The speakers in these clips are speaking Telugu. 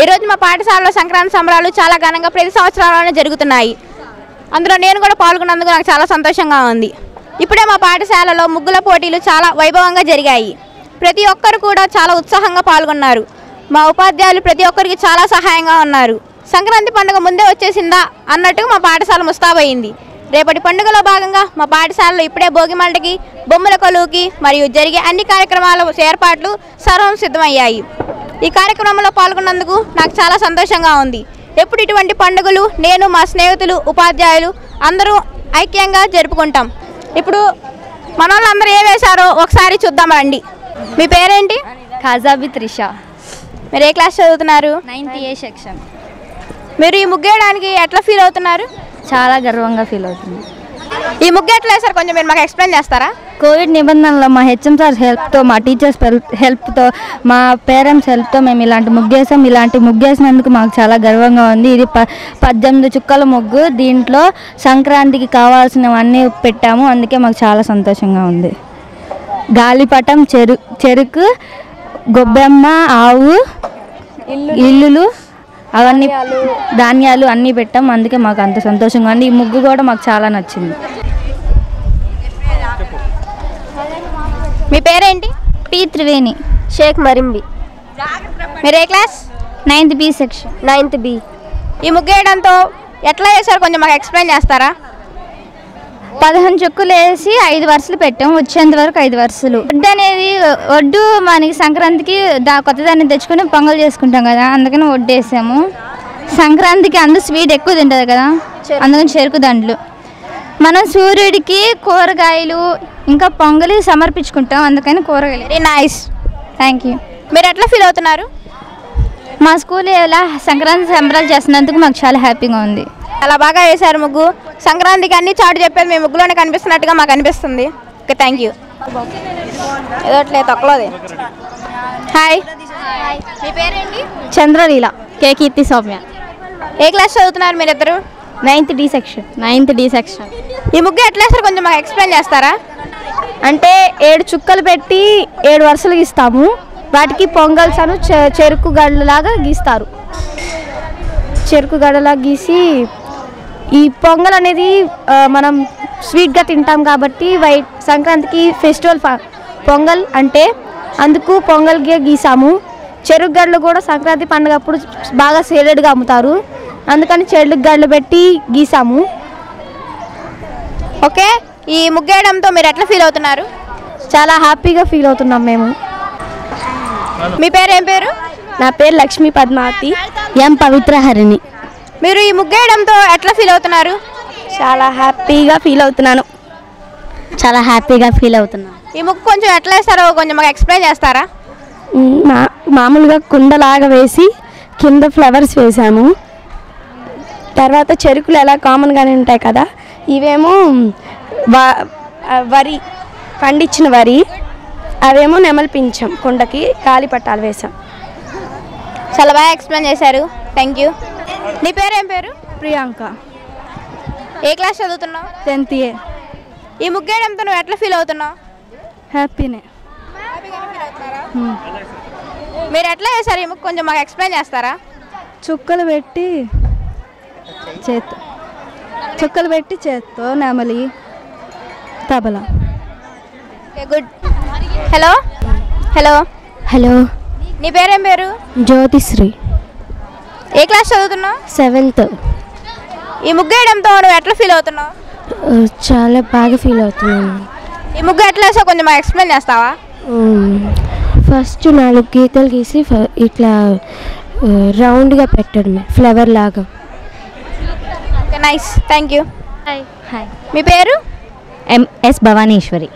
ఈరోజు మా పాఠశాలలో సంక్రాంతి సంబరాలు చాలా ఘనంగా ప్రతి సంవత్సరాల్లోనే జరుగుతున్నాయి. అందులో నేను కూడా పాల్గొన్నందుకు నాకు చాలా సంతోషంగా ఉంది. ఇప్పుడే మా పాఠశాలలో ముగ్గుల పోటీలు చాలా వైభవంగా జరిగాయి. ప్రతి ఒక్కరు కూడా చాలా ఉత్సాహంగా పాల్గొన్నారు. మా ఉపాధ్యాయులు ప్రతి ఒక్కరికి చాలా సహాయంగా ఉన్నారు. సంక్రాంతి పండుగ ముందే వచ్చేసిందా అన్నట్టుగా మా పాఠశాల ముస్తాబయింది. రేపటి పండుగలో భాగంగా మా పాఠశాలలో ఇప్పుడే భోగిమంటకి, బొమ్మల కొలువుకి మరియు జరిగే అన్ని కార్యక్రమాల ఏర్పాట్లు సర్వం సిద్ధమయ్యాయి. ఈ కార్యక్రమంలో పాల్గొన్నందుకు నాకు చాలా సంతోషంగా ఉంది. ఎప్పుడు ఇటువంటి పండుగలు నేను, మా స్నేహితులు, ఉపాధ్యాయులు అందరూ ఐక్యంగా జరుపుకుంటాం. ఇప్పుడు మన వాళ్ళందరూ ఏ వేశారో ఒకసారి చూద్దాం రండి. మీ పేరేంటి? ఖాజాబి త్రిష. మీరు ఏ క్లాస్ చదువుతున్నారు? 9th A section. మీరు ఈ ముగ్గేయడానికి ఎట్లా ఫీల్ అవుతున్నారు? చాలా గర్వంగా ఫీల్ అవుతుంది. ఈ ముగ్గు ఎట్లా వేశారు కొంచెం మీరు మాకు ఎక్స్ప్లెయిన్ చేస్తారా? కోవిడ్ నిబంధనలో మా హెచ్ఎం సార్ హెల్ప్తో, మా టీచర్స్ హెల్ప్తో, మా పేరెంట్స్ హెల్ప్తో మేము ఇలాంటి ముగ్గేసాం. ఇలాంటి ముగ్గేసినందుకు మాకు చాలా గర్వంగా ఉంది. ఇది 18 చుక్కల ముగ్గు. దీంట్లో సంక్రాంతికి కావాల్సినవన్నీ పెట్టాము. అందుకే మాకు చాలా సంతోషంగా ఉంది. గాలిపటం, చెరుకు, గొబ్బెమ్మ, ఆవు, ఇల్లులు, అవన్నీ ధాన్యాలు అన్నీ పెట్టాం. అందుకే మాకు అంత సంతోషంగా ఉంది. ఈ ముగ్గు కూడా మాకు చాలా నచ్చింది. మీ పేరేంటి? పి త్రివేణి. షేక్ మరింబి. మీరు ఏ class? 9th B section. 9th B. ఈ ముగ్గు వేయడంతో ఎట్లా వేశారు కొంచెం మాకు ఎక్స్ప్లెయిన్ చేస్తారా? 15 చుక్కలు వేసి 5 వరుసలు పెట్టాం. వచ్చేంత వరకు 5 వరుసలు. ఒడ్డు అనేది ఒడ్డు మనకి సంక్రాంతికి కొత్త దాన్ని తెచ్చుకొని పొంగల్ చేసుకుంటాం కదా, అందుకని ఒడ్డు వేసాము. సంక్రాంతికి అందరూ స్వీట్ ఎక్కువ తింటుంది కదా, అందుకని చెరుకు దండ్లు. మనం సూర్యుడికి కూరగాయలు ఇంకా పొంగలి సమర్పించుకుంటాం, అందుకని కూరగాయలు. Very nice. Thank you. మీరు ఎట్లా ఫీల్ అవుతున్నారు? మా స్కూల్ ఇలా సంక్రాంతి సంబరాలు చేస్తున్నందుకు మాకు చాలా హ్యాపీగా ఉంది. చాలా బాగా వేశారు ముగ్గు. సంక్రాంతికి అన్ని చాటు చెప్పేది మీ ముగ్గులోనే కనిపిస్తున్నట్టుగా మాకు అనిపిస్తుంది. Okay, thank you. ఏదోట్లే తొక్కలోది. హాయ్, మీ పేరేంటి? చంద్రలీల. కే కీర్తి సౌమ్య. ఏ క్లాస్ చదువుతున్నారు మీరిద్దరు? 9th D section. 9th D section. ఈ ముగ్గు ఎట్లా వేస్తారు కొంచెం మాకు ఎక్స్ప్లెయిన్ చేస్తారా? అంటే 7 చుక్కలు పెట్టి 7 వరుసలు గీస్తాము. వాటికి పొంగల్స్ అను చెరుకు గడ్డలాగా గీస్తారు. చెరుకు గడ్డలాగా గీసి ఈ పొంగల్ అనేది మనం స్వీట్గా తింటాం కాబట్టి సంక్రాంతికి ఫెస్టివల్ పొంగల్ అంటే అందుకు పొంగల్గా గీసాము. చెరుకు గడ్డలు కూడా సంక్రాంతి పండుగ అప్పుడు బాగా సేలెడ్గా అమ్ముతారు, అందుకని చెరుకు గడ్డలు పెట్టి గీసాము. ఓకే, ఈ ముగ్గేయడంతో మీరు ఎట్లా ఫీల్ అవుతున్నారు? చాలా హ్యాపీగా ఫీల్ అవుతున్నాం మేము. మీ పేరు ఏం పేరు? నా పేరు లక్ష్మీ పద్మావతి. ఎం పవిత్ర హరిణి. మీరు ఈ ముగ్గేయడంతో ఎట్లా ఫీల్ అవుతున్నారు? చాలా హ్యాపీగా ఫీల్ అవుతున్నాను. చాలా హ్యాపీగా ఫీల్ అవుతున్నాను. ఈ ముగ్గు కొంచెం ఎట్లా వేస్తారో కొంచెం మాకు ఎక్స్ప్లెయిన్ చేస్తారా? మామూలుగా కుండలాగా వేసి కింద ఫ్లవర్స్ వేసాము. తర్వాత చెరుకులు ఎలా కామన్గానే ఉంటాయి కదా, ఇవేమో వరి, పండించిన వరి, అవేమో నెమలి పింఛం, కుండకి గాలిపటాలు వేసాం. చాలా బాగా ఎక్స్ప్లెయిన్ చేశారు. Thank you. నీ పేరు ఏం పేరు? ప్రియాంక. ఏ క్లాస్ చదువుతున్నావు? 10th A. ఈ ముగ్గేయడంతో నువ్వు ఎట్లా ఫీల్ అవుతున్నావు? హ్యాపీనే. మీరు ఎట్లా వేశారు ఈ ముగ్గు కొంచెం మాకు ఎక్స్ప్లెయిన్ చేస్తారా? చుక్కలు పెట్టి చేత్తో నెమలి, tabla. Okay, good. Hello hello hello, నీ పేరేం పేరు? జ్యోతిశ్రీ. ఏ క్లాస్ చదువుతున్నావు? 7th. ఈ ముగ్గేయడంతో నువ్వు ఎట్లా ఫీల్ అవుతున్నావు? చాలా బాగా ఫీల్ అవుతున్నాను. ఈ ముగ్గు ఎట్లా వేసావు కొంచెం మాకు ఎక్స్ప్లెయిన్ చేస్తావా? ఫస్ట్ 4 గీతలు గీసి ఇట్లా రౌండ్గా పెట్టడమే, ఫ్లవర్ లాగా. Okay, nice. Thank you. Hi. మీ పేరు? MS భవానీశ్వరి.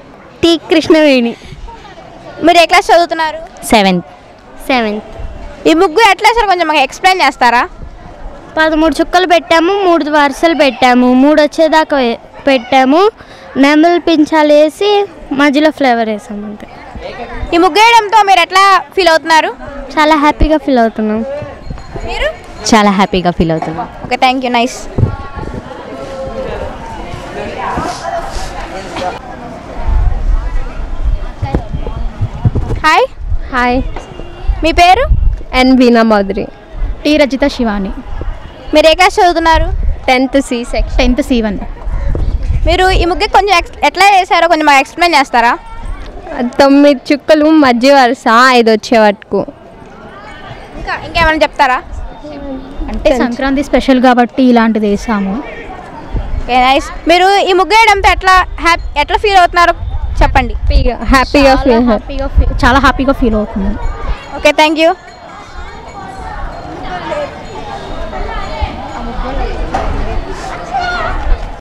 టి కృష్ణవేణి. మీరు ఏ క్లాస్ చదువుతున్నారు? 7th. ఈ ముగ్గు ఎట్లా వేసారు కొంచెం మాకు ఎక్స్ప్లెయిన్ చేస్తారా? 13 చుక్కలు పెట్టాము, 3 వరుసలు పెట్టాము, 3 వచ్చేదాకా పెట్టాము. నెమలి పింఛాలు వేసి మధ్యలో ఫ్లేవర్ వేసాము అంతే. ఈ ముగ్గు వేయడంతో మీరు ఎట్లా ఫీల్ అవుతున్నారు? చాలా హ్యాపీగా ఫీల్ అవుతున్నాం. మీరు? చాలా హ్యాపీగా ఫీల్ అవుతున్నాం. Okay, thank you. Nice. Hi. Hi. మీ పేరు? ఎన్ వీణా మాధురి. టీ రజిత శివాని. మీరు ఏ క్లాస్ చదువుతున్నారు? 10th C section. 10th C1. మీరు ఈ ముగ్గు కొంచెం ఎట్లా వేసారో కొంచెం మాకు ఎక్స్ప్లెయిన్ చేస్తారా? 9 చుక్కలు మధ్య వరుస 5 వచ్చే వరకు. ఇంకేమైనా చెప్తారా? అంటే సంక్రాంతి స్పెషల్ కాబట్టి ఇలాంటిది వేసాము. Okay nice. మీరు ఈ ముగ్గు వేయడంతో ఎట్లా ఫీల్ అవుతున్నారో చెప్పండి. హ్యాపీగా చాలా హ్యాపీగా ఫీల్ అవుతుంది. Okay thank you.